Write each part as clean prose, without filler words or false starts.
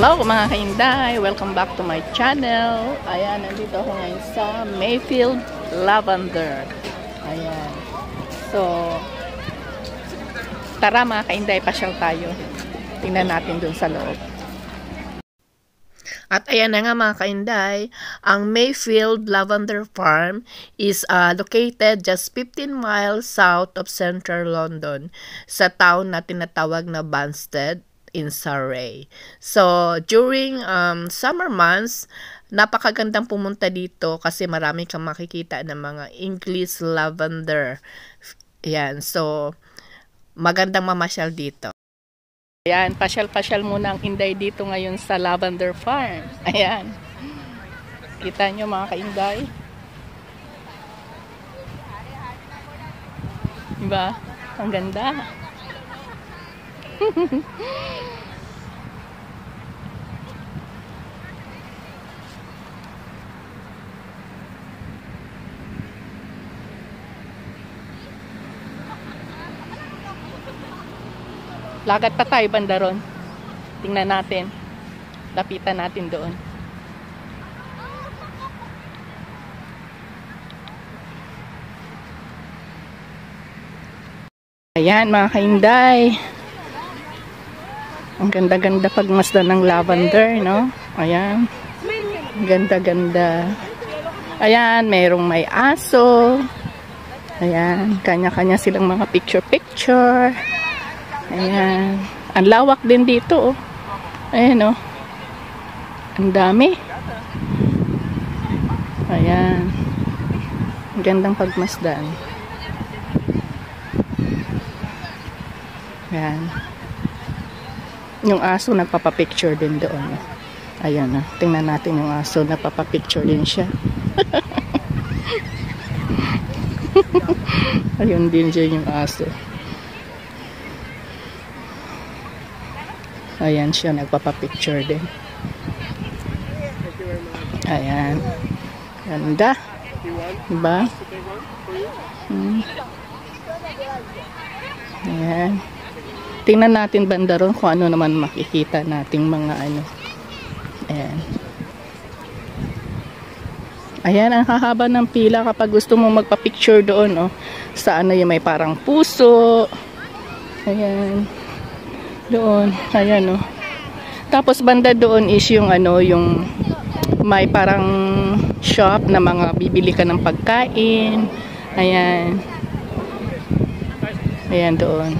Hello mga kainday! Welcome back to my channel. Ayan, nandito ako ngayon sa Mayfield Lavender. Ayan. So, tara mga kainday, pasyal tayo. Tingnan natin dun sa loob. At ayan na nga mga kainday, ang Mayfield Lavender Farm is located just 15 miles south of central London sa town na tinatawag na Banstead in Surrey. So, during summer months, napakagandang pumunta dito kasi marami kang makikita ng mga English lavender. Ayan, so, magandang mamasyal dito. Ayan, pasyal-pasyal muna ang inday dito ngayon sa Lavender Farm. Ayan. Kita nyo mga kainday. Diba? Ang ganda. Lakad pa tayo banda ron. Tingnan natin. Lapitan natin doon. Ayan mga kainday. Ang ganda-ganda pagmasdan ng lavender, no? Ayan. Ang ganda-ganda. Ayan, mayroong may aso. Ayan, kanya-kanya silang mga picture-picture. Ayan. Ang lawak din dito, oh. Ayan, oh. Ang dami. Ayan. Ang gandang pagmasdan. Ayan. Yung aso nagpapapicture din doon. Ayan, oh. Tingnan natin yung aso. Nagpapapicture din siya. Ayun din siya yung aso. Ayan siya, nagpapapicture din. Ayan. Ganda. Diba? Ayan. Tingnan natin banda ron kung ano naman makikita nating mga ano. Ayan. Ayan, ang hahaba ng pila kapag gusto mo magpa-picture doon, oh. Sa ano yung may parang puso. Ayan. Doon, ayan, oh. Tapos banda doon is yung ano, yung may parang shop na mga bibili ka ng pagkain. Ayan. Ayan doon.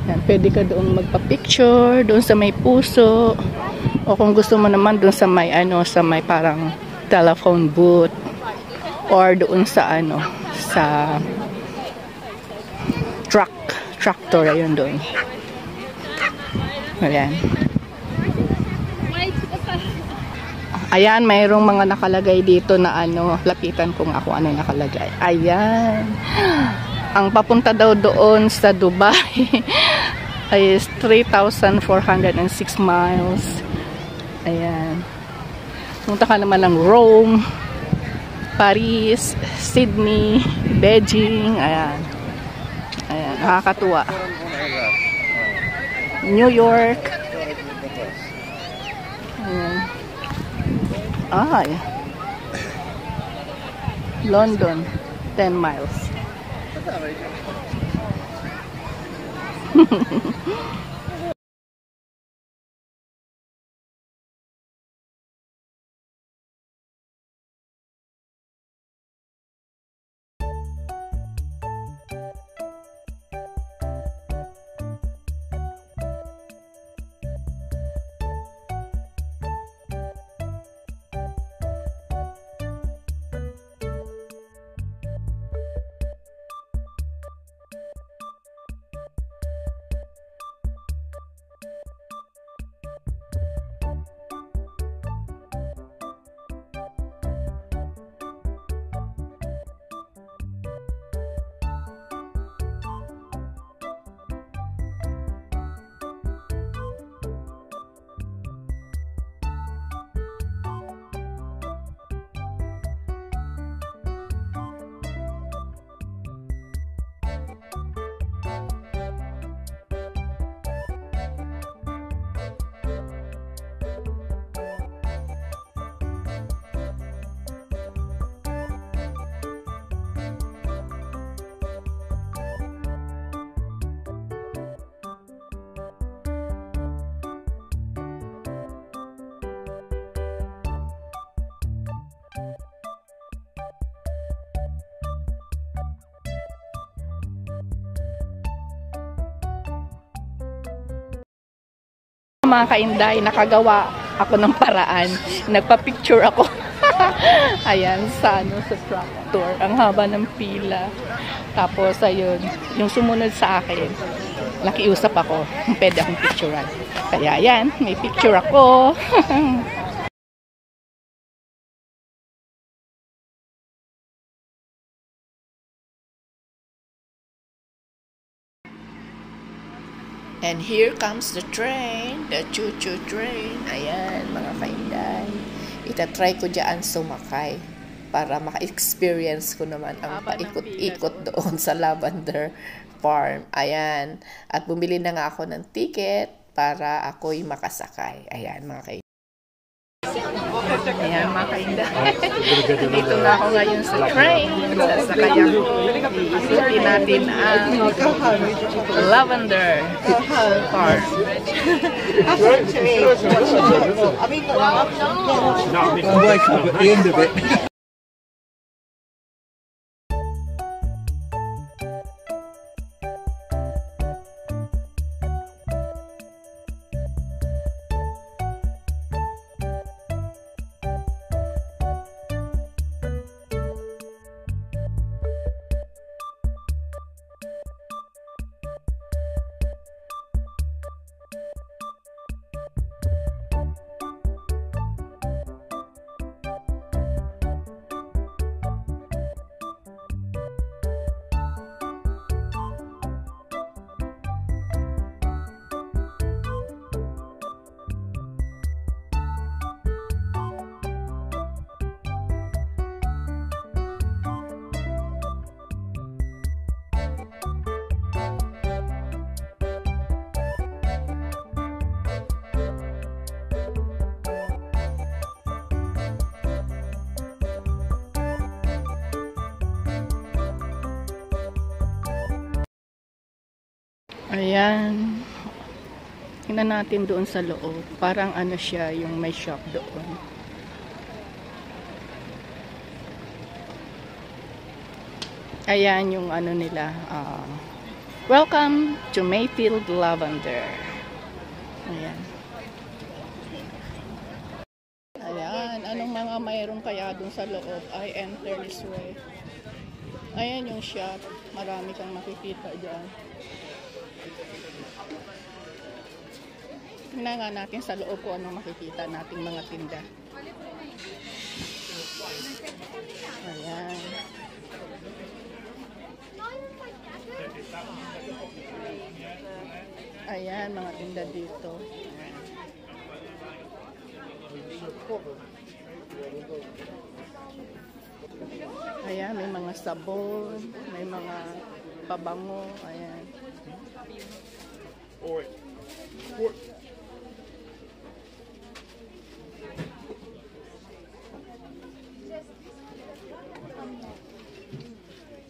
Ayan, pwede ka doon magpa-picture, doon sa may puso. O kung gusto mo naman doon sa may ano, sa may parang telephone booth. Or doon sa ano, sa tractor, ayun doon. Ayan. Ayan, mayroong mga nakalagay dito na ano, lapitan ko nga kung ano nakalagay. Ayan. Ang papunta daw doon sa Dubai is 3,406 miles. Ayan. Punta ka naman ng Rome, Paris, Sydney, Beijing. Ayan. Ayan, nakakatuwa. New York. Ayan. Ay. London, 10 miles. mga kainday, nakagawa ako ng paraan. Nagpa-picture ako. Ayan, sa tractor. Ang haba ng pila. Tapos, ayun, yung sumunod sa akin, nakiusap ako. Pwede akong picturean. Kaya, ayan, may picture ako. And here comes the train, the choo-choo train. Ayan, mga kainday. Itatry ko dyan sumakay para maka-experience ko naman ang paikot-ikot doon sa lavender farm. Ayan. At bumili na nga ako ng ticket para ako'y makasakay. Ayan, mga kainday. Ayan, mga kainday. Dito na ako ngayon sa train. Sasakay ako. Iikutin natin ang lavender farm. I'll wake up at the end of it. Ayan. Tingnan natin doon sa loob. Parang ano siya, yung may shop doon. Ayan yung ano nila. Welcome to Mayfield Lavender. Ayan. Ayan. Anong mga mayroon kaya doon sa loob? I enter this way. Ayan yung shop. Marami kang makikita dyan. Tingnan nga natin sa loob ko anong makikita nating mga tinda. Ayan. Ayan, mga tinda dito. Ayan, may mga sabon, may mga pabango. Ayan.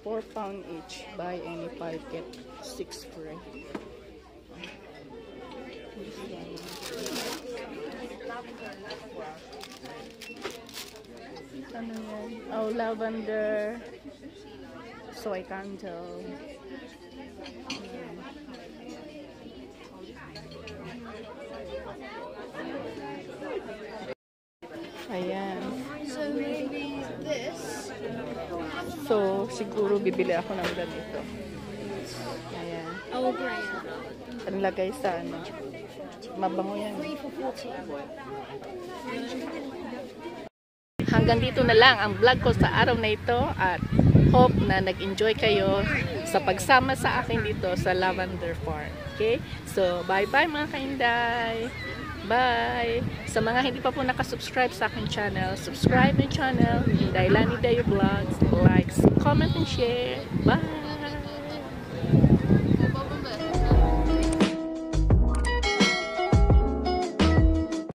£4 each. Buy any 5 get 6 free. Ano yan? Oh, lavender. Soy candle. Ayan. So maybe this. So, siguro bibili ako ng ganito. Ayan. Oh, great. Panlagay sa ano. Mabango yan. 3 for 40. Hanggang dito na lang ang vlog ko sa araw na ito at hope na nag-enjoy kayo sa pagsama sa akin dito sa Lavender Farm. Okay? So, bye-bye mga kainday! Bye! Sa mga hindi pa po nakasubscribe sa aking channel, subscribe my channel, Inday Lani Dayo Vlogs, likes, comment, and share. Bye!